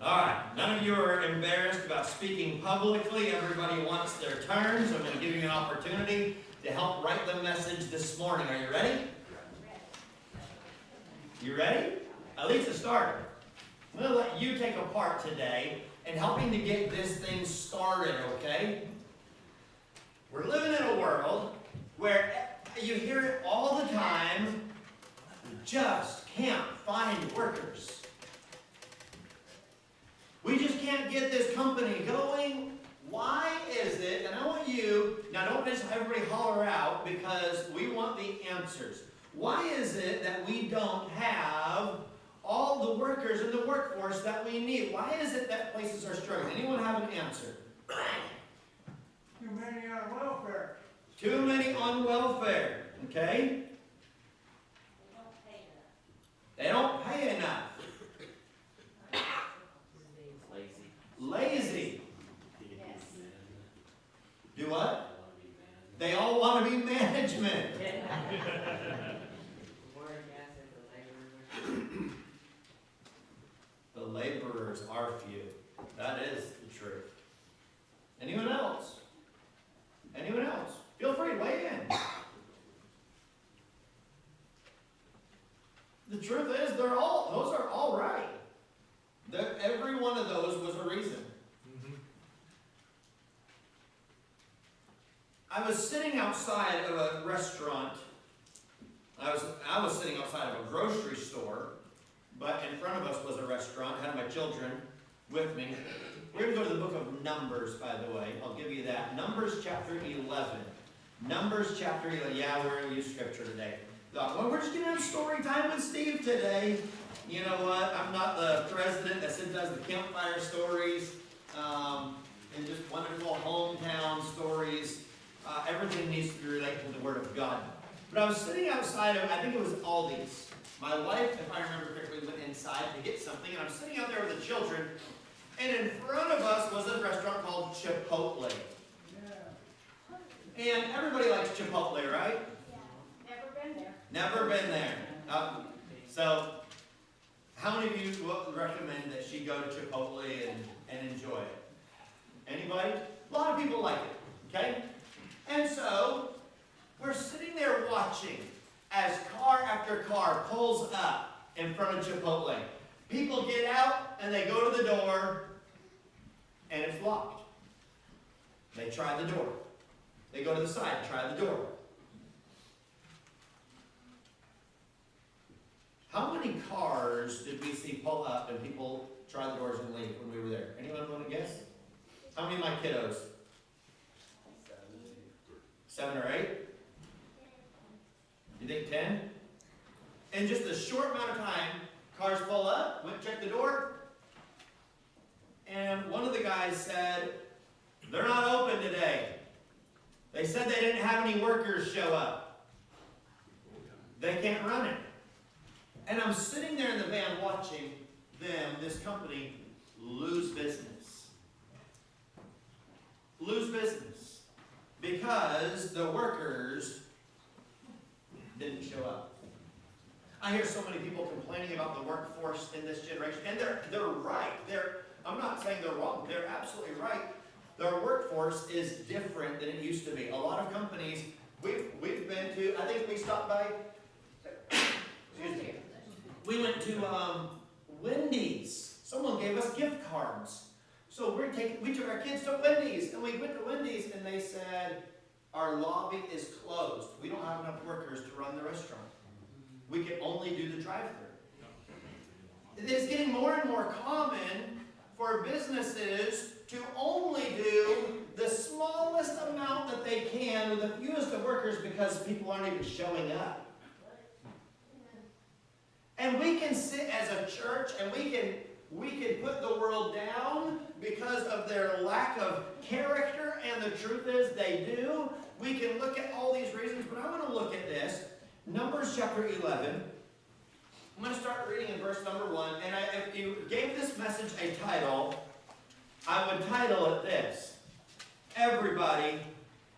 All right, none of you are embarrassed about speaking publicly. Everybody wants their turn, so I'm going to give you an opportunity to help write the message this morning. Are you ready? You ready? At least to start. I'm going to let you take a part today in helping to get this thing started, okay? We're living in a world where you hear it all the time, we just can't find workers. We just can't get this company going. Why is it, and I want you, now don't just everybody holler out because we want the answers. Why is it that we don't have all the workers in the workforce that we need? Why is it that places are struggling? Anyone have an answer? Too many on welfare. Too many on welfare, okay? They don't pay enough. Lazy. Do what? They all want to be management. The laborers are few. That is the truth. Anyone else? Anyone else? Feel free to weigh in. The truth is, those are all right. Every one of those was a reason. I was sitting outside of a restaurant. I was sitting outside of a grocery store, but in front of us was a restaurant. I had my children with me. We're going to go to the book of Numbers, by the way. I'll give you that. Numbers chapter 11. Numbers chapter 11. Yeah, we're going to use scripture today. Well, we're just going to have story time with Steve today. You know what? I'm not the president that does the campfire stories and just wonderful hometown stories. Everything needs to be related to the Word of God. But I was sitting outside of, I think it was Aldi's. My wife, if I remember correctly, went inside to get something, and I'm sitting out there with the children, and in front of us was a restaurant called Chipotle. Yeah. And everybody likes Chipotle, right? Yeah. Never been there. Never been there. So, how many of you would recommend that she go to Chipotle and enjoy it? Anybody? A lot of people like it, okay? And so, we're sitting there watching as car after car pulls up in front of Chipotle. People get out and they go to the door and it's locked. They try the door. They go to the side, try the door. How many cars did we see pull up and people try the doors and leave when we were there? Anyone want to guess? How many of my kiddos? 7 or 8? You think 10? In just a short amount of time, cars pull up, went check the door, and one of the guys said, they're not open today. They said they didn't have any workers show up. They can't run it. And I'm sitting there in the van watching them, this company, lose business. Lose business. Because the workers didn't show up. I hear so many people complaining about the workforce in this generation, and they're right. I'm not saying they're wrong. They're absolutely right. Their workforce is different than it used to be. A lot of companies we've been to, I think we stopped by, excuse me, we went to Wendy's. Someone gave us gift cards. So we took our kids to Wendy's, and we went to Wendy's, and they said, our lobby is closed. We don't have enough workers to run the restaurant. We can only do the drive-thru. It's getting more and more common for businesses to only do the smallest amount that they can with the fewest of workers because people aren't even showing up. And we can sit as a church and we can put the world down because of their lack of character, and the truth is they do. We can look at all these reasons, but I want to look at this. Numbers chapter 11. I'm going to start reading in verse number 1. And if you gave this message a title, I would title it this: Everybody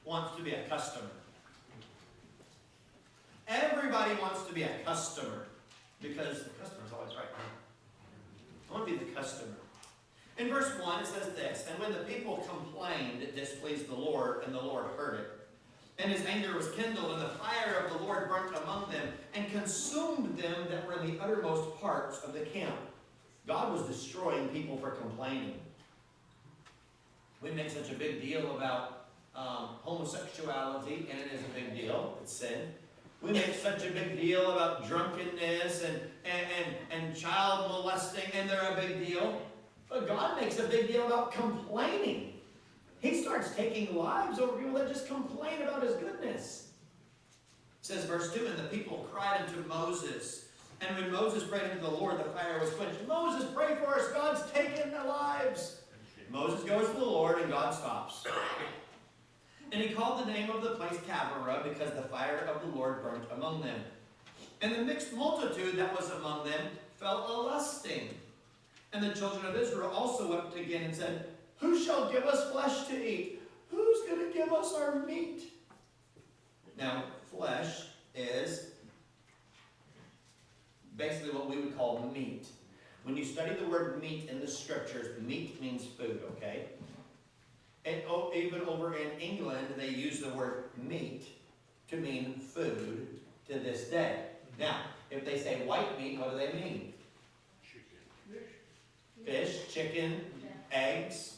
wants to be a customer. Everybody wants to be a customer because the customer's always right. I want to be the customer. In verse 1 it says this, "And when the people complained, it displeased the Lord, and the Lord heard it. And his anger was kindled, and the fire of the Lord burnt among them, and consumed them that were in the uttermost parts of the camp." God was destroying people for complaining. We make such a big deal about homosexuality, and it is a big deal. It's sin. We make such a big deal about drunkenness and child molesting, and they're a big deal. But God makes a big deal about complaining. He starts taking lives over people that just complain about his goodness. It says, verse 2, "And the people cried unto Moses. And when Moses prayed unto the Lord, the fire was quenched." Moses, pray for us. God's taking their lives. Moses goes to the Lord, and God stops. "And he called the name of the place Taberah, because the fire of the Lord burnt among them. And the mixed multitude that was among them fell a-lusting. And the children of Israel also wept again and said, Who shall give us flesh to eat? Who's going to give us our meat?" Now, flesh is basically what we would call meat. When you study the word meat in the scriptures, meat means food, okay? And even over in England, they use the word meat to mean food to this day. Now, if they say white meat, what do they mean? Fish, chicken, eggs.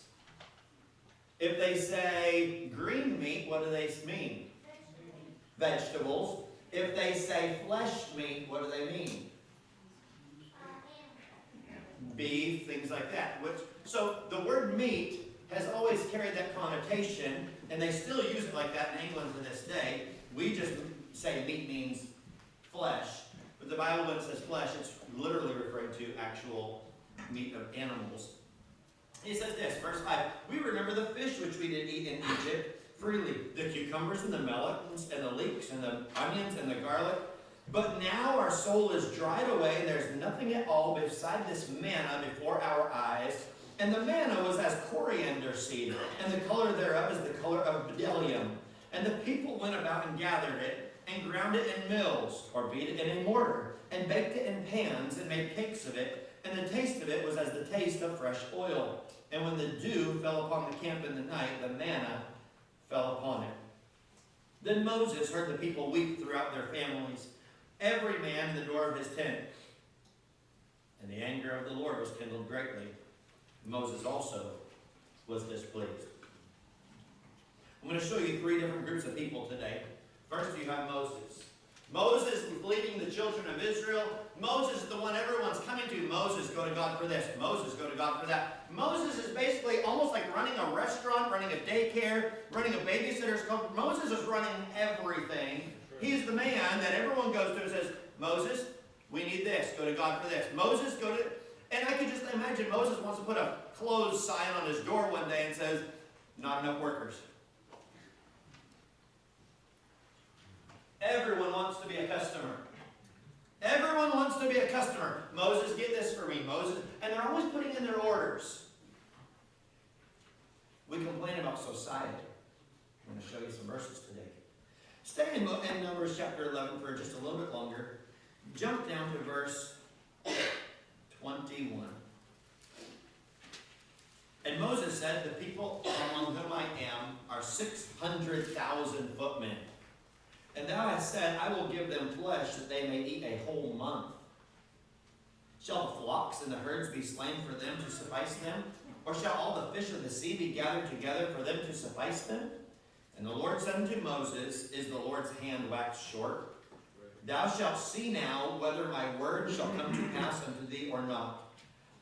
If they say green meat, what do they mean? Vegetables. If they say flesh meat, what do they mean? Beef, things like that. So the word meat has always carried that connotation, and they still use it like that in England to this day. We just say meat means flesh. But the Bible, when it says flesh, it's literally referring to actual meat of animals. He says this, verse 5, "We remember the fish which we did eat in Egypt freely, the cucumbers and the melons and the leeks and the onions and the garlic. But now our soul is dried away, and there's nothing at all beside this manna before our eyes. And the manna was as coriander seed, and the color thereof is the color of bdellium. And the people went about and gathered it, and ground it in mills, or beat it in a mortar, and baked it in pans, and made cakes of it. And the taste of it was as the taste of fresh oil. And when the dew fell upon the camp in the night, the manna fell upon it. Then Moses heard the people weep throughout their families, every man in the door of his tent. And the anger of the Lord was kindled greatly. Moses also was displeased." I'm going to show you three different groups of people today. First, you have Moses. Moses leading the children of Israel. Moses is the one everyone's coming to. Moses, go to God for this. Moses, go to God for that. Moses is basically almost like running a restaurant, running a daycare, running a babysitter's club. Moses is running everything. He's the man that everyone goes to and says, "Moses, we need this. Go to God for this. Moses, go to..." And I could just imagine Moses wants to put a closed sign on his door one day and says, "Not enough workers." Everyone wants to be a customer. Everyone wants to be a customer. "Moses, get this for me. Moses." And they're always putting in their orders. We complain about society. I'm going to show you some verses today. Stay in Numbers chapter 11 for just a little bit longer. Jump down to verse 21. "And Moses said, The people among whom I am are 600,000 footmen. And thou hast said, I will give them flesh that they may eat a whole month. Shall the flocks and the herds be slain for them to suffice them? Or shall all the fish of the sea be gathered together for them to suffice them? And the Lord said unto Moses, Is the Lord's hand waxed short? Thou shalt see now whether my word shall come to pass unto thee or not.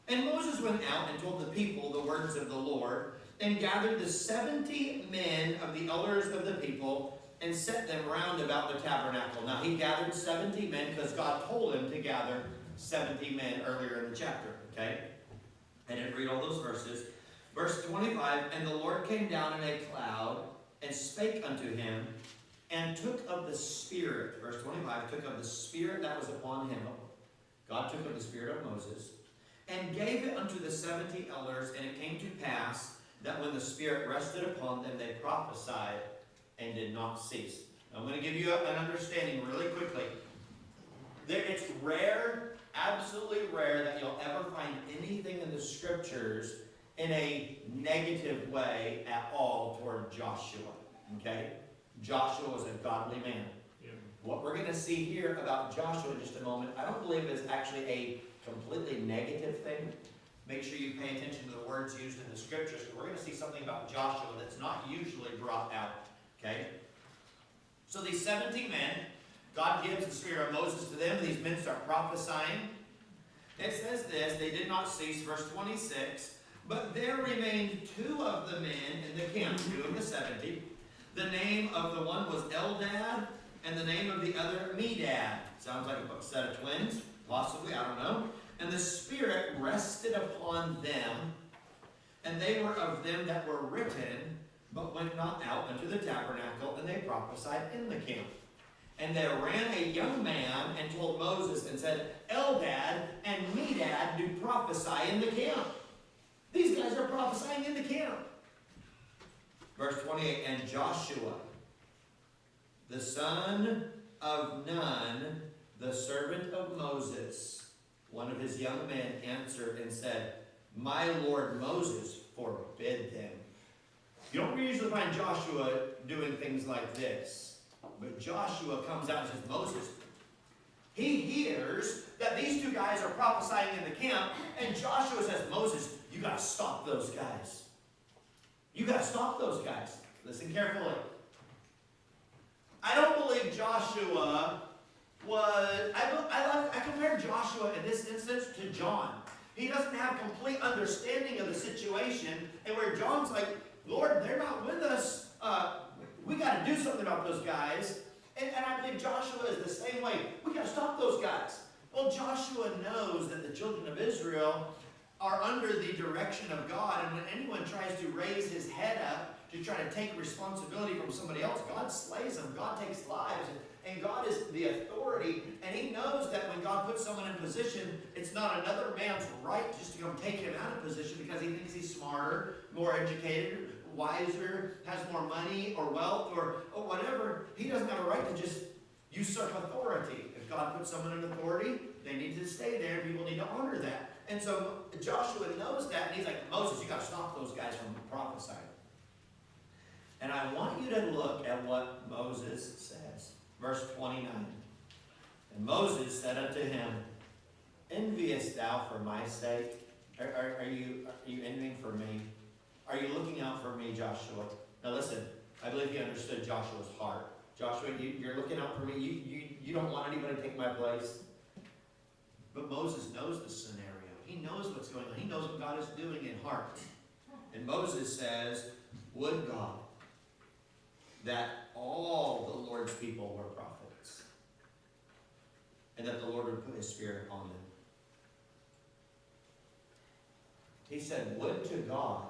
And Moses went out and told the people the words of the Lord, and gathered the 70 men of the elders of the people, and set them round about the tabernacle." Now he gathered 70 men because God told him to gather 70 men earlier in the chapter, okay? I didn't read all those verses. Verse 25, "And the Lord came down in a cloud, and spake unto him, and took of the Spirit," verse 25, "took of the Spirit that was upon him." God took of the Spirit of Moses, "and gave it unto the 70 elders, and it came to pass, that when the Spirit rested upon them, they prophesied, and did not cease." Now, I'm going to give you an understanding really quickly. It's rare, absolutely rare, that you'll ever find anything in the scriptures in a negative way at all toward Joshua. Okay? Joshua was a godly man. Yeah. What we're going to see here about Joshua in just a moment, I don't believe is actually a completely negative thing. Make sure you pay attention to the words used in the scriptures, because we're going to see something about Joshua that's not usually brought out. Okay? So these 17 men, God gives the spirit of Moses to them. These men start prophesying. It says this, they did not cease, verse 26, but there remained 2 of the men in the camp, 2 of the 70. The name of the one was Eldad, and the name of the other Medad. Sounds like a set of twins, possibly, I don't know. And the Spirit rested upon them, and they were of them that were written, but went not out unto the tabernacle, and they prophesied in the camp. And there ran a young man and told Moses and said, Eldad and Medad do prophesy in the camp. These guys are prophesying in the camp. Verse 28, and Joshua, the son of Nun, the servant of Moses, one of his young men, answered and said, my lord Moses forbid them. You don't usually find Joshua doing things like this. But Joshua comes out and says, Moses, he hears that these 2 guys are prophesying in the camp, and Joshua says, Moses, you got to stop those guys. You got to stop those guys. Listen carefully. I don't believe Joshua was, I compare Joshua in this instance to John. He doesn't have complete understanding of the situation, and where John's like, Lord, they're not with us. We got to do something about those guys. And I believe Joshua is the same way. We got to stop those guys. Well, Joshua knows that the children of Israel are under the direction of God. And when anyone tries to raise his head up to try to take responsibility from somebody else, God slays them. God takes lives. And God is the authority. And he knows that when God puts someone in position, it's not another man's right just to come take him out of position because he thinks he's smarter, more educated, wiser, has more money or wealth or whatever. He doesn't have a right to just usurp authority. If God puts someone in authority, they need to stay there. People need to honor that. And so Joshua knows that, and he's like, Moses, you got to stop those guys from prophesying. And I want you to look at what Moses says. Verse 29. And Moses said unto him, enviest thou for my sake? Are you envying for me? Are you looking out for me, Joshua? Now listen, I believe he understood Joshua's heart. Joshua, you're looking out for me. You don't want anybody to take my place. But Moses knows the scenario. He knows what's going on. He knows what God is doing in hearts. And Moses says, would God that all the Lord's people were prophets, and that the Lord would put his spirit on them. He said, would to God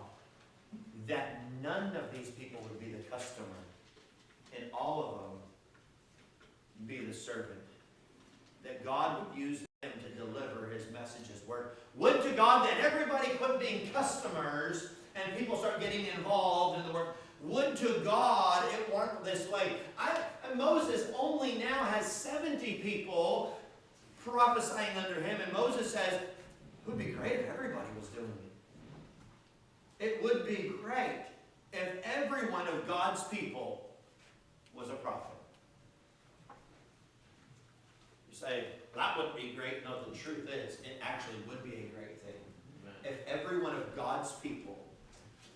that none of these people would be the customer, and all of them be the servant. That God would use them to deliver his message, his word. Would to God that everybody quit being customers and people start getting involved in the work. Would to God it weren't this way. Moses only now has 70 people prophesying under him, and Moses says, it would be great if everybody was doing it. It would be great if every one of God's people was a prophet. You say, that wouldn't be great. No, the truth is, it actually would be a great thing. Amen. If every one of God's people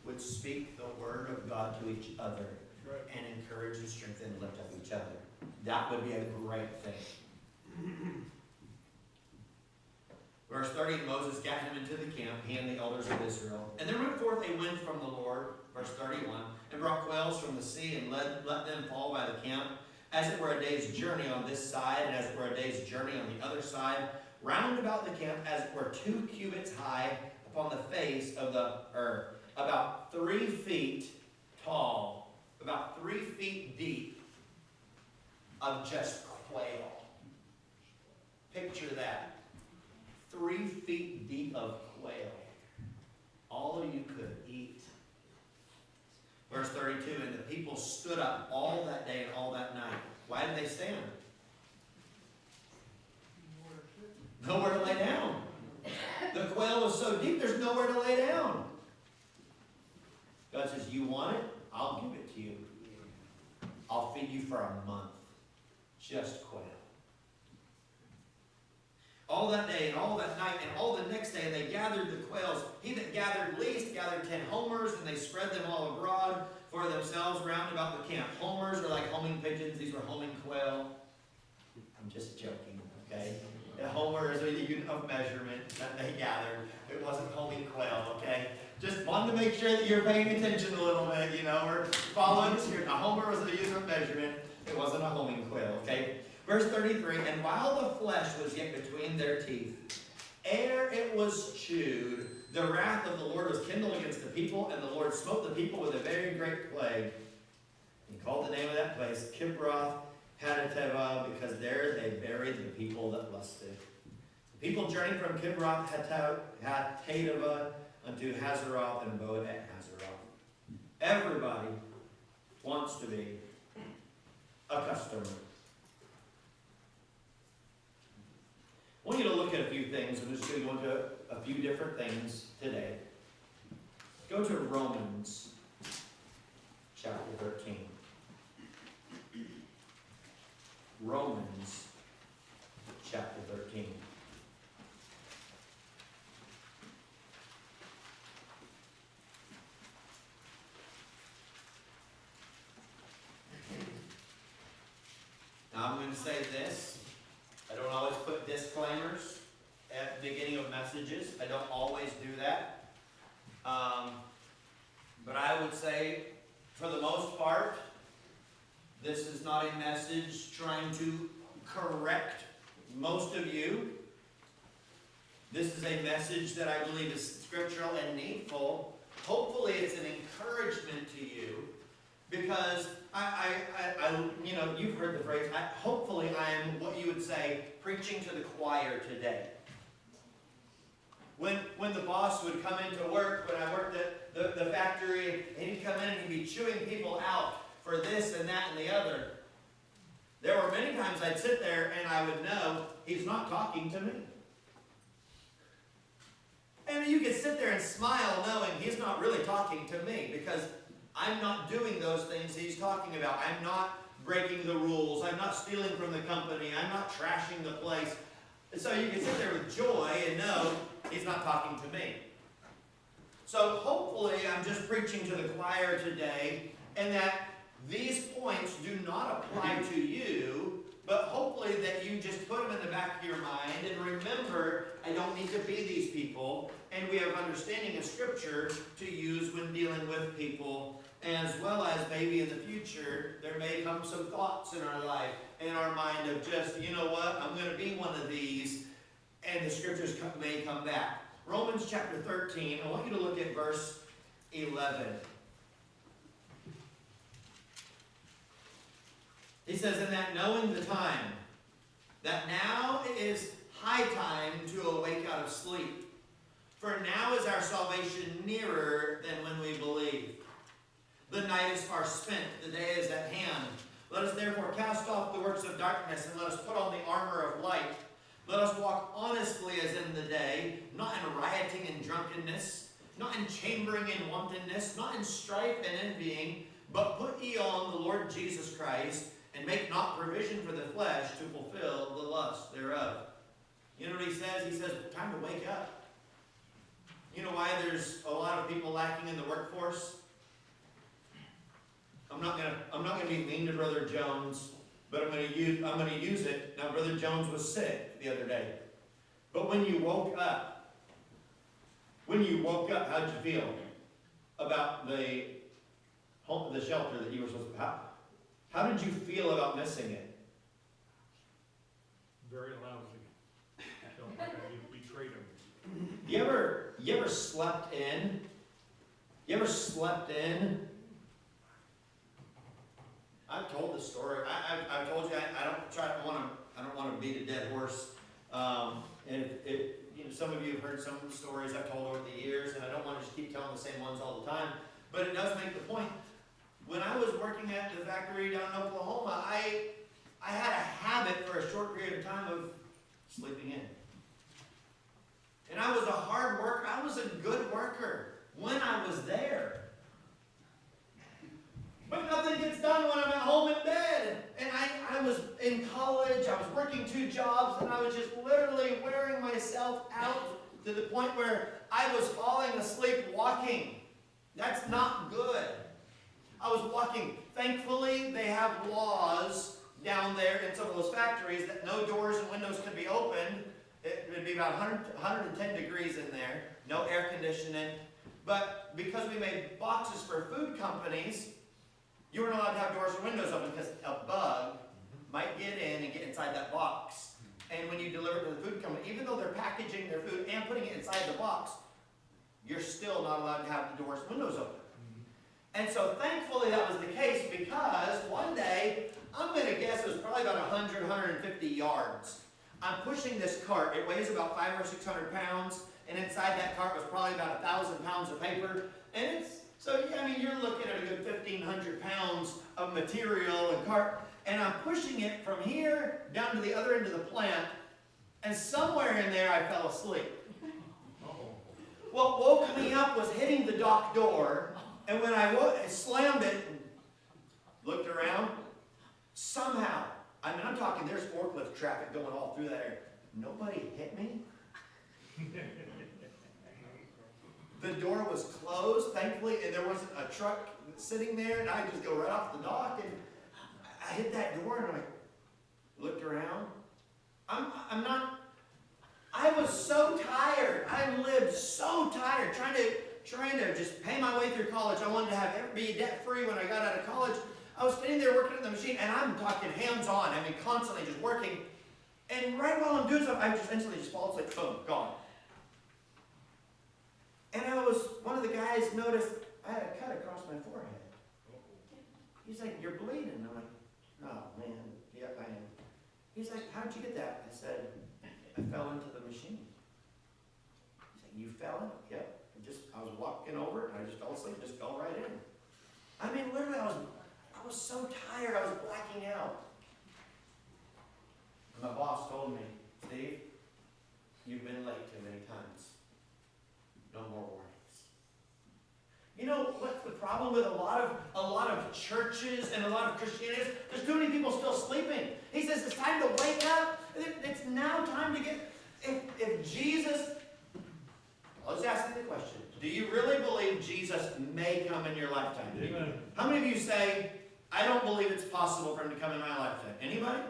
would speak the word of God to each other, right, and encourage and strengthen and lift up each other. That would be a great thing. Verse 30, Moses got him into the camp, he and the elders of Israel. And there went forth a wind from the Lord, verse 31, and brought quails from the sea, and let them fall by the camp, as it were a day's journey on this side, and as it were a day's journey on the other side, round about the camp, as it were 2 cubits high upon the face of the earth, about 3 feet tall, about 3 feet deep, of just quail. Picture that. 3 feet deep of quail. All you could eat. Verse 32, and the people stood up all that day and all that night. Why did they stand? Nowhere to lay down. The quail was so deep, there's nowhere to lay down. God says, you want it? I'll give it to you. I'll feed you for a month. Just quail. All that day and all that night and all the next day they gathered the quails. He that gathered least gathered 10 homers, and they spread them all abroad for themselves round about the camp. Homers are like homing pigeons. These were homing quail. I'm just joking, okay? A homer is a unit of measurement that they gathered. It wasn't homing quail, okay? Just wanted to make sure that you're paying attention a little bit, you know. We're following this here. A homer was a unit of measurement. It wasn't a homing quail, okay? Verse 33, and while the flesh was yet between their teeth, ere it was chewed, the wrath of the Lord was kindled against the people, and the Lord smote the people with a very great plague. He called the name of that place Kibroth Hattaavah, because there they buried the people that lusted. The people journeyed from Kibroth Hattaavah unto Hazeroth and abode at Hazeroth. Everybody wants to be a customer. I want you to look at a few things. I'm just going to go into a few different things today. Go to Romans chapter 13. Romans chapter 13. Now I'm going to say this. I don't always put disclaimers at the beginning of messages. I don't always do that. But I would say, for the most part, this is not a message trying to correct most of you. This is a message that I believe is scriptural and needful. Hopefully it's an encouragement to you, because you know, you've heard the phrase, hopefully I am what you would say, preaching to the choir today. When the boss would come into work, when I worked at the factory, and he'd come in and he'd be chewing people out for this and that and the other, there were many times I'd sit there and I would know he's not talking to me. And you could sit there and smile knowing he's not really talking to me, because I'm not doing those things he's talking about. I'm not breaking the rules. I'm not stealing from the company. I'm not trashing the place. And so you can sit there with joy and know he's not talking to me. So hopefully I'm just preaching to the choir today, and that these points do not apply to you, but hopefully that you just put them in the back of your mind and remember, I don't need to be these people, and we have understanding of Scripture to use when dealing with people, as well as maybe in the future there may come some thoughts in our life, in our mind of just, you know what, I'm going to be one of these, and the Scriptures may come back. Romans chapter 13, I want you to look at verse 11. He says, and that knowing the time, that now is high time to awake out of sleep. For now is our salvation nearer than when we believed. The night is far spent, the day is at hand. Let us therefore cast off the works of darkness, and let us put on the armor of light. Let us walk honestly as in the day, not in rioting and drunkenness, not in chambering and wantonness, not in strife and envying, but put ye on the Lord Jesus Christ, and make not provision for the flesh to fulfill the lust thereof. You know what he says? He says, time to wake up. You know why there's a lot of people lacking in the workforce? I'm not gonna be mean to Brother Jones, but I'm gonna use it. Now, Brother Jones was sick the other day. But when you woke up, how'd you feel about the shelter that you were supposed to have? How did you feel about missing it? Very lousy. Felt like I betrayed him. You ever slept in? You ever slept in? I've told this story. I've told you I don't want to beat a dead horse. Some of you have heard some of the stories I've told over the years, and I don't want to just keep telling the same ones all the time. But it does make the point. When I was working at the factory down in Oklahoma, I had a habit for a short period of time of sleeping in. And I was a hard worker. I was a good worker when I was there. out to the point where I was falling asleep walking. That's not good. I was walking. Thankfully, they have laws down there in some of those factories that no doors and windows could be opened. It would be about 110 degrees in there, no air conditioning. But because we made boxes for food companies, you weren't allowed to have doors or windows open because a bug might get in and get inside that box. And when you deliver it to the food company, even though they're packaging their food and putting it inside the box, you're still not allowed to have the doors and windows open. And so thankfully that was the case, because one day, I'm going to guess it was probably about 100, 150 yards. I'm pushing this cart. It weighs about 500 or 600 pounds. And inside that cart was probably about 1,000 pounds of paper. And it's, so I mean, you're looking at a good 1,500 pounds of material and cart. And I'm pushing it from here down to the other end of the plant. And somewhere in there I fell asleep. What woke me up was hitting the dock door. And when I slammed it, looked around, somehow, I mean, I'm talking, there's forklift traffic going all through that area. Nobody hit me. The door was closed, thankfully, and there wasn't a truck sitting there, and I just go right off the dock, and I hit that door, and I looked around. I was so tired. I lived so tired, trying to just pay my way through college. I wanted to be debt-free when I got out of college. I was sitting there working at the machine, and I'm talking hands-on. I mean, constantly just working. And right while I'm doing something, I just instantly just fall asleep, boom, gone. And one of the guys noticed I had a cut across my forehead. He's like, "You're bleeding." I'm like, "Oh, man, yep, I am." He's like, "How'd you get that?" I said, "I fell into the machine." He's like, "You fell in?" "Yep. I was walking over, and I just fell asleep, just fell right in." I mean, literally, I was so tired, I was blacking out. My boss told me, "Steve, you've been late too many times. No more warnings." You know what's the problem with a lot of churches and a lot of Christianity? There's too many people still sleeping. He says it's time to wake up. It's now time to get. If Jesus, let's ask you the question: do you really believe Jesus may come in your lifetime? Amen. How many of you say, "I don't believe it's possible for him to come in my lifetime"? Anybody?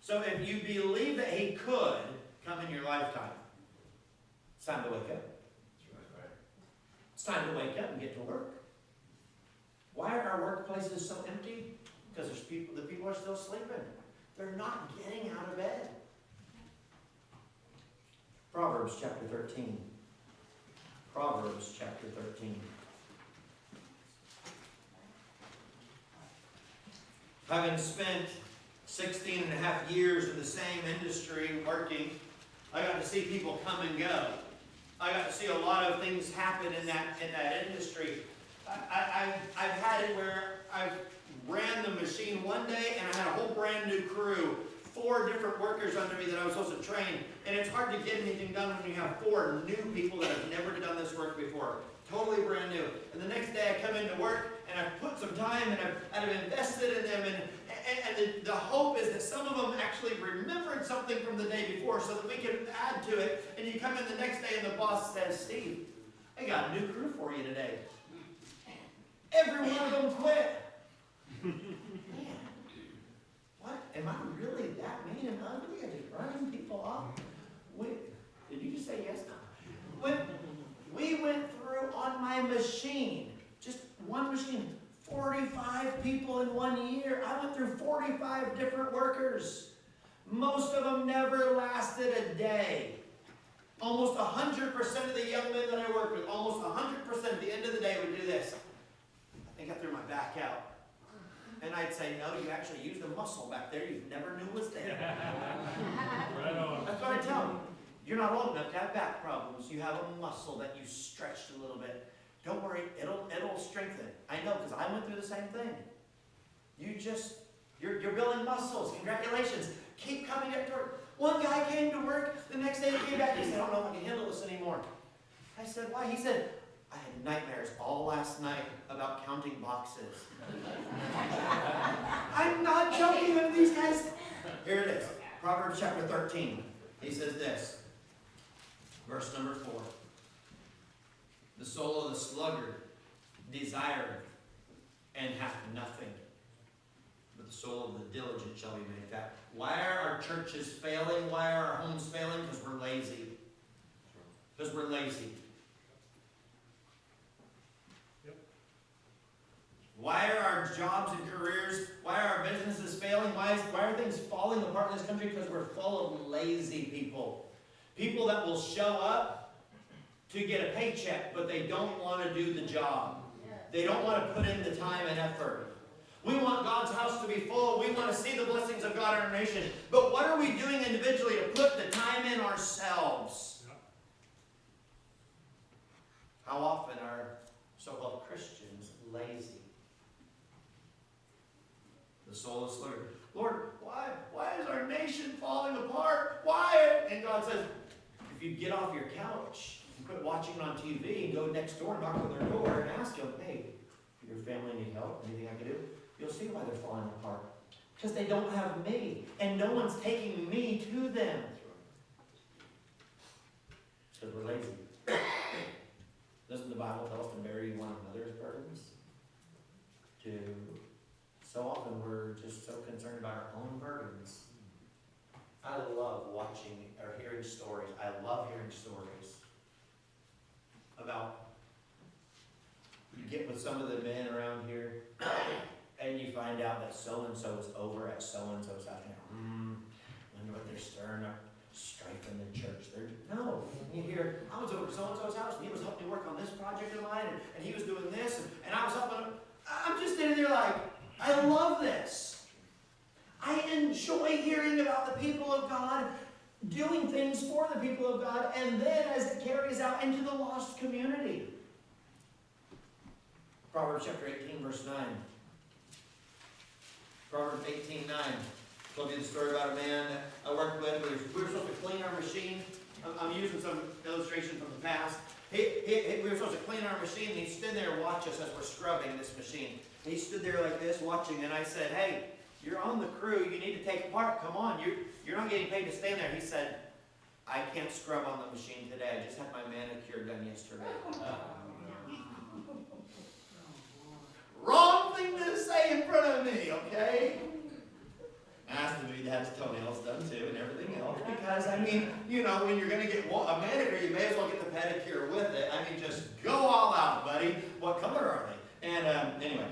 So if you believe that he could come in your lifetime, it's time to wake up. It's time to wake up and get to work. Why are our workplaces so empty? Because the people are still sleeping. They're not getting out of bed. Proverbs chapter 13. Proverbs chapter 13. Having spent 16 and a half years in the same industry working, I got to see people come and go. I got to see a lot of things happen in that industry. I've had it where I ran the machine one day and I had a whole brand new crew, 4 different workers under me that I was supposed to train. And it's hard to get anything done when you have 4 new people that have never done this work before. Totally brand new. And the next day I come into work and I've put some time and I've invested in them, and the hope is that some of them actually remembered something from the day before so that we can add to it. And you come in the next day and the boss says, "Steve, I got a new crew for you today." Every one of them quit. Man, what? Am I really that mean and ugly? I just running people off? Did you just say yes? When we went through on my machine, just one machine, 45 people in 1 year. I went through 45 different workers. Most of them never lasted a day. Almost 100% of the young men that I worked with, almost 100% at the end of the day would do this. I think I threw my back out. And I'd say, "No, you actually used a muscle back there you never knew was there." Right on. That's what I tell them. You're not old enough to have back problems. You have a muscle that you stretched a little bit. Don't worry, it'll strengthen. I know, because I went through the same thing. You're building muscles. Congratulations. Keep coming up to work. One guy came to work, the next day he came back, he said, "I don't know if I can handle this anymore." I said, "Why?" He said, "I had nightmares all last night about counting boxes." I'm not joking with these guys. Here it is. Proverbs chapter 13. He says this. Verse number 4. The soul of the sluggard desireth and hath nothing, but the soul of the diligent shall be made fat. Why are our churches failing? Why are our homes failing? Because we're lazy. Because we're lazy. Yep. Why are our jobs and careers, why are our businesses failing? Why are things falling apart in this country? Because we're full of lazy people. People that will show up to get a paycheck, but they don't want to do the job. They don't want to put in the time and effort. We want God's house to be full. We want to see the blessings of God in our nation. But what are we doing individually to put the time in ourselves? Yep. How often are so-called Christians lazy? The soul is slurred. Lord, why is our nation falling apart? Why? And God says, if you get off your couch and quit watching it on TV and go next door and knock on their door and ask them, hey, your family need help? Anything I can do? You'll see why they're falling apart. Because they don't have me. And no one's taking me to them. Because we're lazy. Doesn't the Bible tell us to bear one another's burdens? So often we're just so concerned about our own burdens. I love watching or hearing stories. I love hearing stories about, you get with some of the men around here, and you find out that so-and-so is over at so-and-so's house. Wonder what they're stirring up strife in the church. No. You hear, I was over at so-and-so's house, and he was helping me work on this project of mine, and he was doing this, and I was helping him. I'm just standing there like, I love this. I enjoy hearing about the people of God, doing things for the people of God, and then as it carries out into the lost community. Proverbs chapter 18, verse 9. Proverbs 18:9. Told you the story about a man that I worked with. We were supposed to clean our machine. I'm using some illustration from the past. We were supposed to clean our machine, and he stood there and watched us as we're scrubbing this machine. He stood there like this, watching, and I said, hey, you're on the crew. You need to take part. Come on. You're not getting paid to stand there. He said, I can't scrub on the machine today. I just had my manicure done yesterday. Wrong thing to say in front of me, okay? Asked him if he'd have his toenails done too and everything else. Because, I mean, you know, when you're going to get a manicure, you may as well get the pedicure with it. I mean, just go all out, buddy. What color are they? And anyway,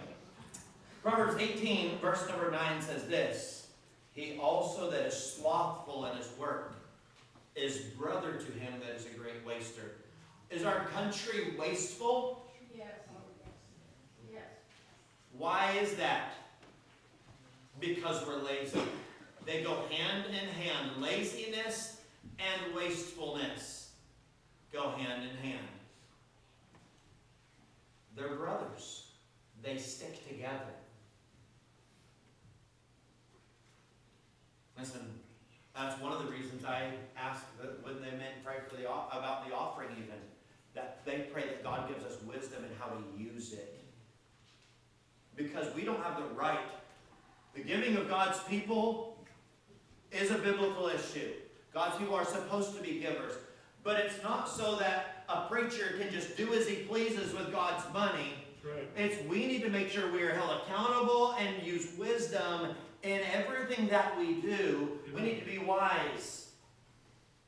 Proverbs 18, verse number 9 says this. He also that is slothful in his work is brother to him that is a great waster. Is our country wasteful? Yes. Yes. Why is that? Because we're lazy. They go hand in hand. Laziness and wastefulness go hand in hand. They're brothers. They stick together. Listen, that's one of the reasons I asked when they meant pray for about the offering even, that they pray that God gives us wisdom in how to use it. Because we don't have the right. The giving of God's people is a biblical issue. God's people are supposed to be givers. But it's not so that a preacher can just do as he pleases with God's money. Right. It's we need to make sure we are held accountable and use wisdom in everything that we do. We need to be wise.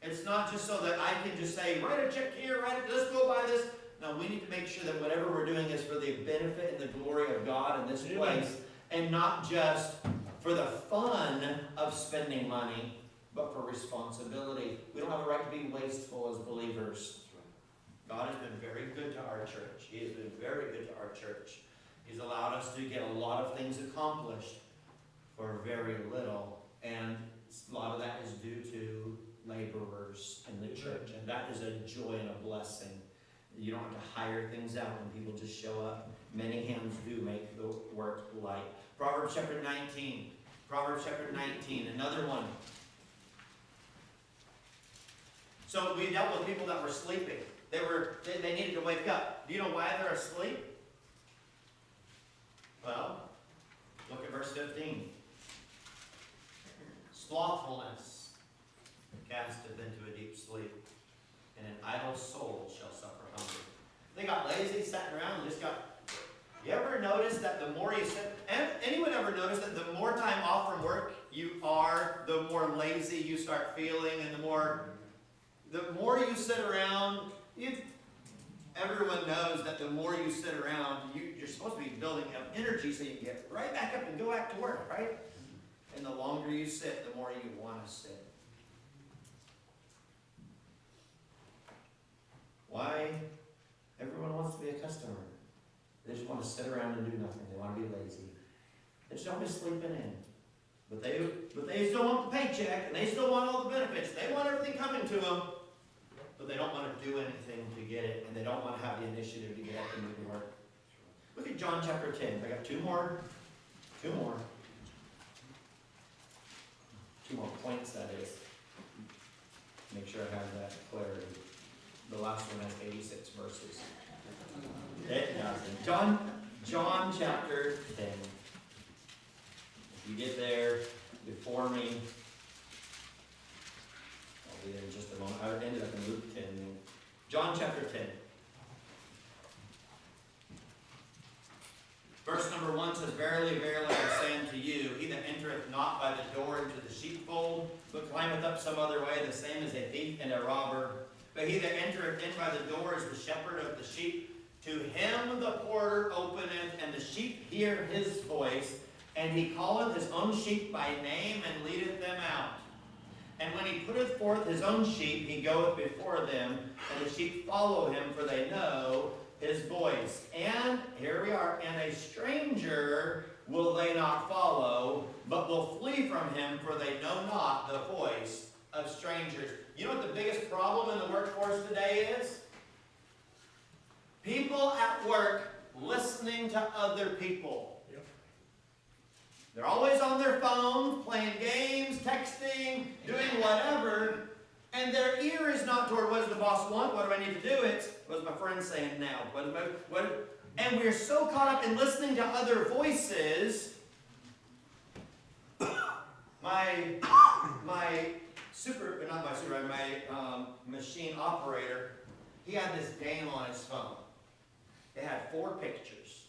It's not just so that I can just say, write a check here, let's go buy this. No, we need to make sure that whatever we're doing is for the benefit and the glory of God in this place, and not just for the fun of spending money, but for responsibility. We don't have a right to be wasteful as believers. God has been very good to our church. He has been very good to our church. He's allowed us to get a lot of things accomplished for very little, and a lot of that is due to laborers in the church, and that is a joy and a blessing. You don't have to hire things out when people just show up. Many hands do make the work light. Proverbs chapter 19. Proverbs chapter 19, another one. So we dealt with people that were sleeping. They needed to wake up. Do you know why they're asleep? Well, look at verse 15. Slothfulness casteth into a deep sleep, and an idle soul shall suffer hunger. They got lazy, sat around, and just got. You ever notice that the more you sit, and anyone ever notice that the more time off from work you are, the more lazy you start feeling, and the more you sit around, everyone knows that the more you sit around, you're supposed to be building up energy so you can get right back up and go back to work, right? And the longer you sit, the more you want to sit. Why? Everyone wants to be a customer. They just want to sit around and do nothing. They want to be lazy. They just don't be sleeping in. But they still want the paycheck, and they still want all the benefits. They want everything coming to them, but they don't want to do anything to get it, and they don't want to have the initiative to get up and do the work. Look at John chapter 10. I got two more points, that is. Make sure I have that clarity. The last one has 86 verses. It doesn't. John chapter 10. If you get there before me, I'll be there in just a moment. I ended up in Luke 10. John chapter 10. Verse number 1 says, Verily, verily, I say unto you, he that entereth not by the door into the sheepfold, but climbeth up some other way, the same is a thief and a robber. But he that entereth in by the door is the shepherd of the sheep. To him the porter openeth, and the sheep hear his voice, and he calleth his own sheep by name, and leadeth them out. And when he putteth forth his own sheep, he goeth before them, and the sheep follow him, for they know his voice. And, here we are, and a stranger will they not follow, but will flee from him, for they know not the voice of strangers. You know what the biggest problem in the workforce today is? People at work listening to other people. Yep. They're always on their phones, playing games, texting, doing whatever, and their ear is not toward what does the boss want, what do I need to do? It's what's my friend saying now? And we're so caught up in listening to other voices. My machine operator, he had this game on his phone. It had 4 pictures.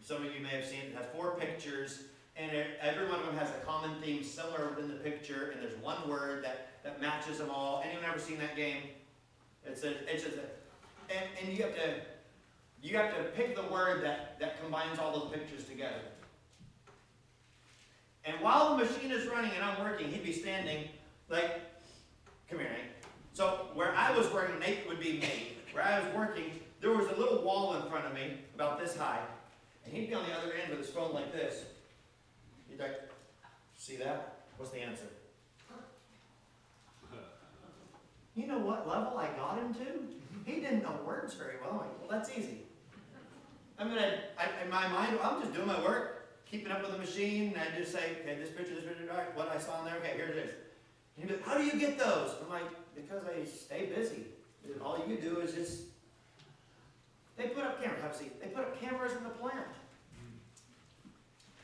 Some of you may have seen it. It has 4 pictures, and every one of them has a common theme somewhere within the picture, and there's one word that matches them all. Anyone ever seen that game? And you have to pick the word that combines all those pictures together. And while the machine is running and I'm working, he'd be standing like, come here, Nate. So where I was working, Nate would be me. Where I was working, there was a little wall in front of me, about this high, and he'd be on the other end with his phone like this. He'd like, see that? What's the answer? You know what level I got him to? He didn't know words very well. I'm like, well, that's easy. In my mind, I'm just doing my work, keeping up with the machine, and I just say, okay, this picture, all right, what I saw in there, okay, here it is. And he'd be like, how do you get those? I'm like, because I stay busy. All you do is just, they put up cameras, have a seat. They put up cameras in the plant.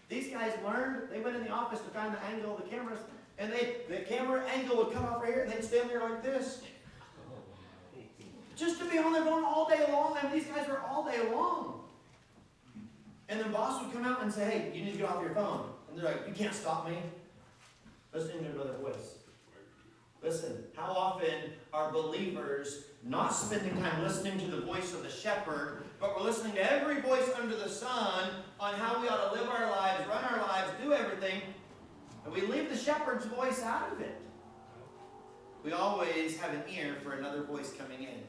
These guys learned, they went in the office to find the angle of the cameras, and the camera angle would come off right here, and they'd stand there like this. Just to be on their phone all day long. I mean, these guys were all day long. And then boss would come out and say, hey, you need to get off your phone. And they're like, you can't stop me. Listen to another voice. Listen, how often are believers not spending time listening to the voice of the shepherd, but we're listening to every voice under the sun on how we ought to live our lives, run our lives, do everything, and we leave the shepherd's voice out of it. We always have an ear for another voice coming in.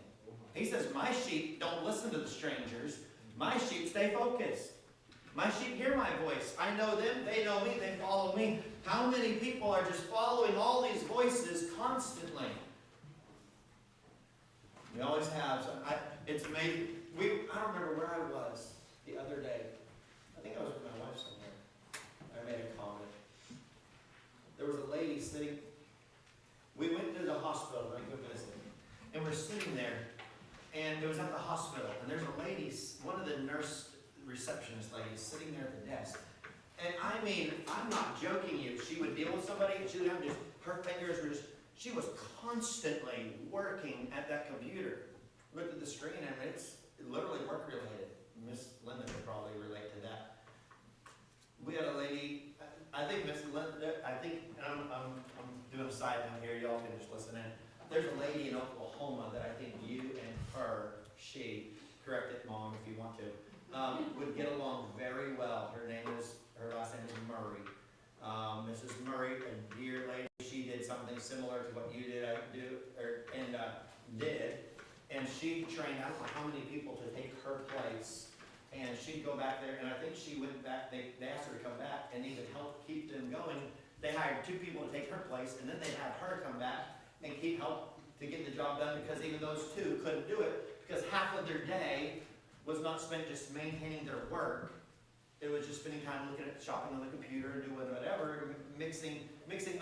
He says, my sheep don't listen to the strangers. My sheep stay focused. My sheep hear my voice. I know them, they know me, they follow me. How many people are just following all these voices constantly? We always have. It's amazing. I don't remember where I was the other day. I think I was with my wife somewhere. I made a comment. There was a lady sitting. We went to the hospital and I go visit. And we're sitting there. And it was at the hospital. And there's a lady, one of the nurse receptionist ladies, sitting there at the desk. And I mean, I'm not joking you. She would deal with somebody and she would have just, her fingers were just, She was constantly working at that computer. Looked at the screen, and it's literally work related. Miss Linda could probably relate to that. We had a lady, I think Miss Linda, I'm doing a side note here, y'all can just listen in. There's a lady in Oklahoma that I think you and she, correct it, Mom, if you want to, would get along very well. Her last name is Murray. Mrs. Murray, a dear lady, she did something similar to what you did, and she trained, I don't know how many people to take her place, and she'd go back there, and I think she went back, they asked her to come back, and they could help keep them going. They hired 2 people to take her place, and then they had her come back and help to get the job done, because even those 2 couldn't do it, because half of their day was not spent just maintaining their work. It was just spending time looking at shopping on the computer and doing whatever, mixing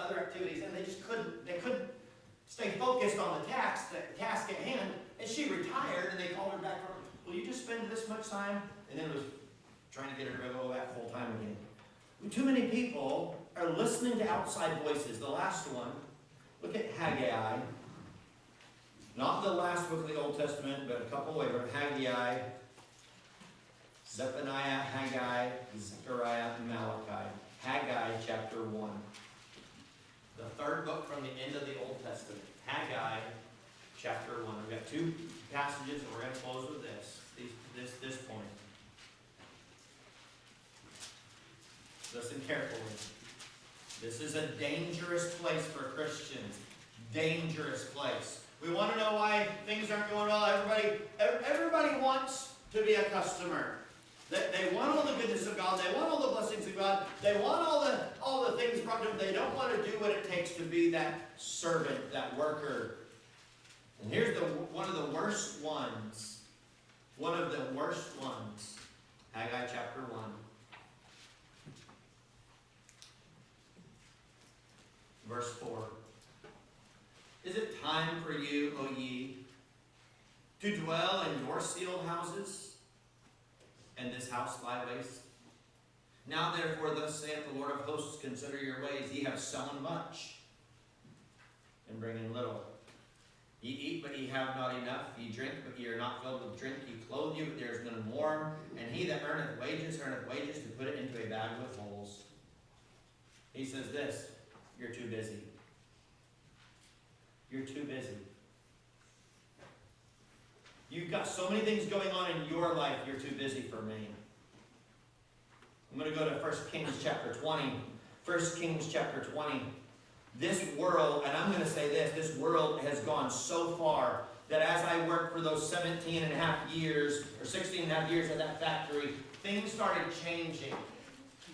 other activities, and they couldn't stay focused on the task at hand. And she retired, and they called her back from, will you just spend this much time? And then it was trying to get her to go back full time again. Too many people are listening to outside voices. The last one, look at Haggai. Not the last book of the Old Testament, but a couple later. Haggai, Zephaniah, Haggai, Zechariah, Malachi. Haggai chapter 1. The 3rd book from the end of the Old Testament. Haggai chapter 1. We've got 2 passages, and we're going to close with this point. Listen carefully. This is a dangerous place for Christians. Dangerous place. We want to know why things aren't going well. Everybody wants to be a customer. They want all the goodness of God. They want all the blessings of God. They want all the things brought to them. They don't want to do what it takes to be that servant, that worker. And here's one of the worst ones. One of the worst ones. Haggai chapter 1. Verse 4. Is it time for you, O ye, to dwell in your sealed houses, and this house lie waste? Now therefore, thus saith the Lord of hosts, consider your ways. Ye have sown much, and bring in little. Ye eat, but ye have not enough. Ye drink, but ye are not filled with drink. Ye clothe you, but there is none warm. And he that earneth wages to put it into a bag with holes. He says this, you're too busy. You're too busy. You've got so many things going on in your life, you're too busy for me. I'm going to go to 1 Kings chapter 20. 1 Kings chapter 20. This world, and I'm going to say this world has gone so far that as I worked for those 17 and a half years, or 16 and a half years at that factory, things started changing.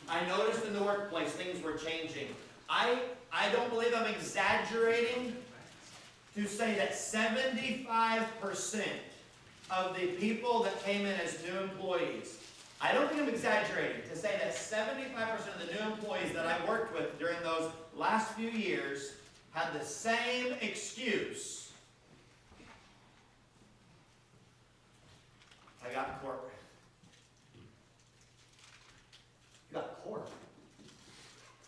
I noticed in the workplace things were changing. I don't believe I'm exaggerating to say that 75% of the people that came in as new employees, I don't think I'm exaggerating to say that 75% of the new employees that I worked with during those last few years had the same excuse. I got court. You got court?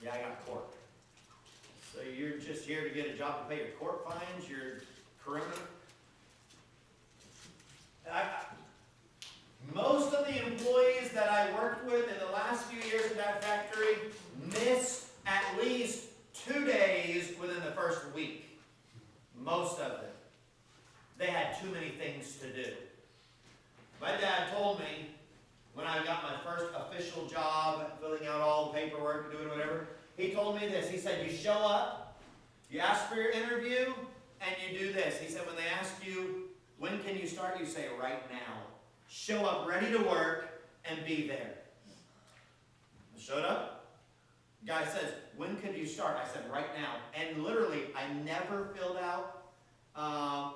Yeah, I got court. So you're just here to get a job to pay your court fines, your criminal. Most of the employees that I worked with in the last few years at that factory missed at least 2 days within the first week. Most of them. They had too many things to do. My dad told me when I got my first official job, filling out all the paperwork, doing whatever, he told me this. He said, you show up, you ask for your interview, and you do this. He said, when they ask you, when can you start? You say, right now. Show up ready to work and be there. I showed up. Guy says, when could you start? I said, right now. And literally, I never filled out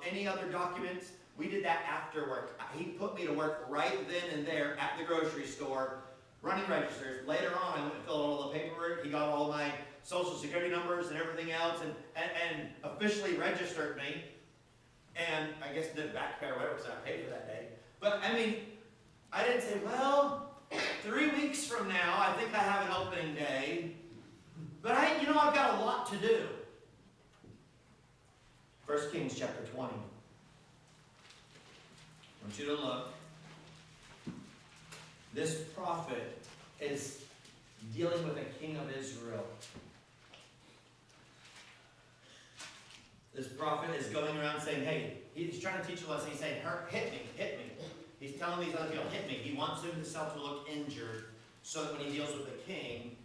any other documents. We did that after work. He put me to work right then and there at the grocery store, running registers. Later on, I went and filled out all the paperwork. He got all my social security numbers and everything else and officially registered me. And I guess did back pay or whatever, because I paid for that day. But I mean, I didn't say, well, 3 weeks from now, I think I have an opening day. But I've got a lot to do. 1 Kings chapter 20. I want you to look. This prophet is dealing with a king of Israel. This prophet is going around saying, hey, he's trying to teach a lesson. He's saying, hit me, hit me. He's telling these other people, hit me. He wants himself to look injured so that when he deals with the king,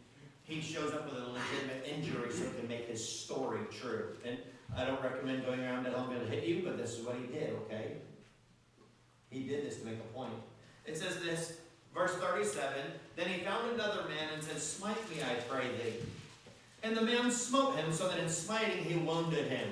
he shows up with a legitimate injury so he can make his story true. And I don't recommend going around and I'm going to hit you, but this is what he did, okay? He did this to make a point. It says this, verse 37, then he found another man and said, smite me, I pray thee. And the man smote him, so that in smiting he wounded him.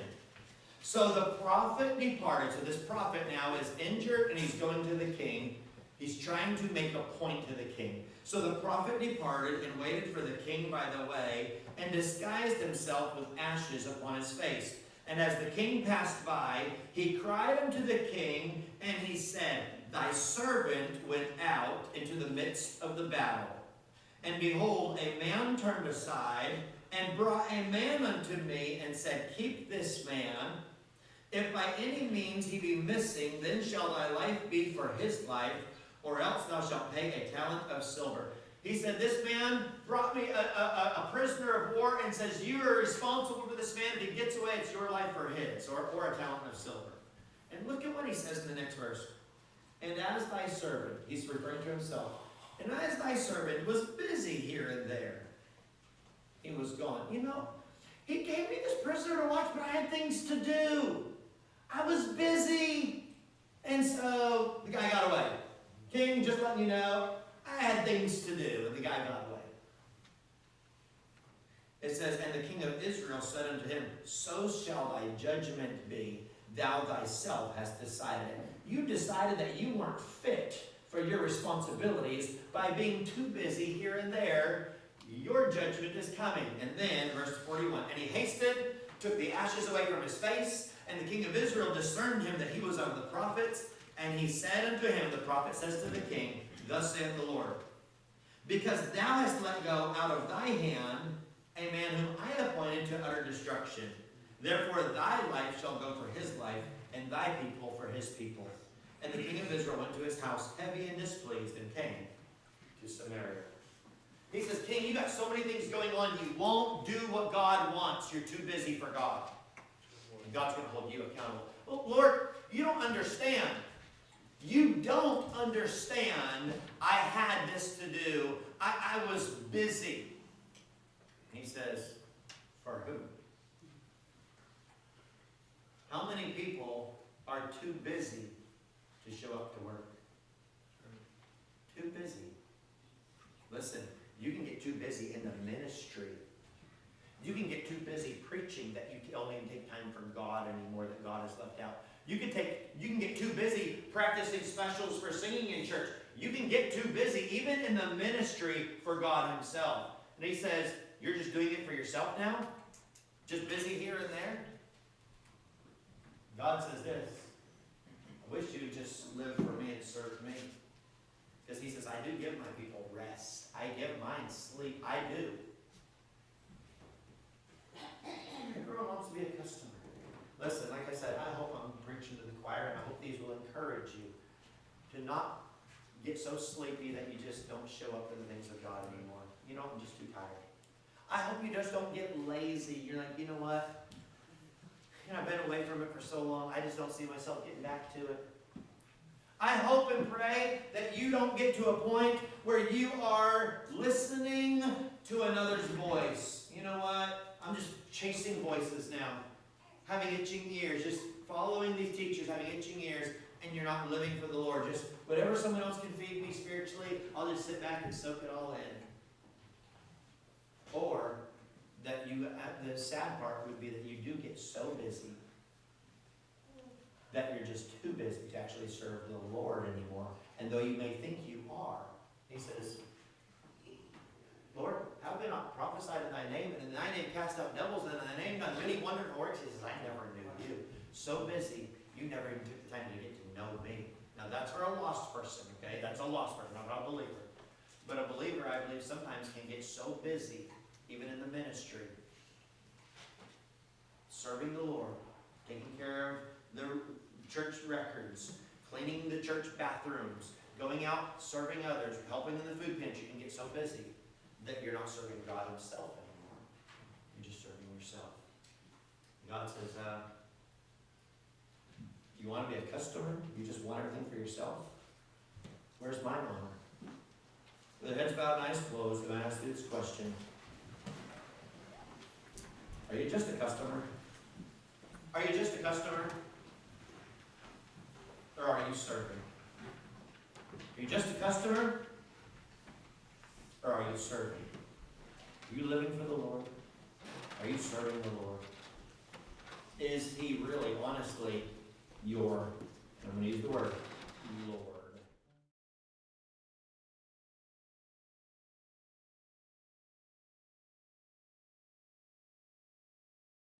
So the prophet departed. So this prophet now is injured and he's going to the king. He's trying to make a point to the king. So the prophet departed and waited for the king by the way, and disguised himself with ashes upon his face. And as the king passed by, he cried unto the king, and he said, thy servant went out into the midst of the battle. And behold, a man turned aside, and brought a man unto me, and said, keep this man. If by any means he be missing, then shall thy life be for his life, or else thou shalt pay a talent of silver. He said, this man brought me a prisoner of war and says, you are responsible for this man. If he gets away, it's your life or his, or a talent of silver. And look at what he says in the next verse. And as thy servant, he's referring to himself, and as thy servant was busy here and there, he was gone. You know, he gave me this prisoner to watch, but I had things to do. I was busy. And so the guy got away. King, just letting you know, I had things to do, and the guy got away. It says, and the king of Israel said unto him, so shall thy judgment be, thou thyself hast decided. You decided that you weren't fit for your responsibilities by being too busy here and there. Your judgment is coming. And then, verse 41, and he hasted, took the ashes away from his face, and the king of Israel discerned him that he was of the prophets, and he said unto him, the prophet says to the king, thus saith the Lord, because thou hast let go out of thy hand a man whom I appointed to utter destruction. Therefore thy life shall go for his life, and thy people for his people. And the king of Israel went to his house heavy and displeased, and came to Samaria. He says, king, you got so many things going on, you won't do what God wants. You're too busy for God. And God's going to hold you accountable. Well, Lord, you don't understand. You don't understand. I had this to do. I was busy. He says, for who? How many people are too busy to show up to work? Too busy. Listen, you can get too busy in the ministry. You can get too busy preaching that you don't even take time for God anymore, that God has left out. You can get too busy practicing specials for singing in church. You can get too busy even in the ministry for God himself. And he says, you're just doing it for yourself now? Just busy here and there? God says this, I wish you would just live for me and serve me. Because he says, I do give my people rest. I give mine sleep. I do. Everyone wants to be a customer. Listen, like I said, I hope I'm preaching to the choir, and I hope these will encourage you to not get so sleepy that you just don't show up for the things of God anymore. You know, I'm just too tired. I hope you just don't get lazy. You're like, you know what? I've been away from it for so long, I just don't see myself getting back to it. I hope and pray that you don't get to a point where you are listening to another's voice. You know what? I'm just chasing voices now. Having itching ears, just following these teachers, having itching ears, and you're not living for the Lord. Just whatever someone else can feed me spiritually, I'll just sit back and soak it all in. Or that the sad part would be that you do get so busy that you're just too busy to actually serve the Lord anymore. And though you may think you are, he says, Lord, have we not prophesied in thy name, and in thy name cast out devils, and in thy name done many wonderful works? He says, I never knew you. So busy, you never even took the time to get to know me. Now that's for a lost person, okay? That's a lost person, not a believer. But a believer, I believe, sometimes can get so busy, even in the ministry, serving the Lord, taking care records, cleaning the church bathrooms, going out, serving others, helping in the food pantry, and get so busy that you're not serving God himself anymore. You're just serving yourself. God says, you want to be a customer? You just want everything for yourself? Where's my honor? With heads bowed and eyes closed, I'm going to ask you this question. Are you just a customer? Are you just a customer? Or are you serving? Are you just a customer? Or are you serving? Are you living for the Lord? Are you serving the Lord? Is he really, honestly, I'm going to use the word,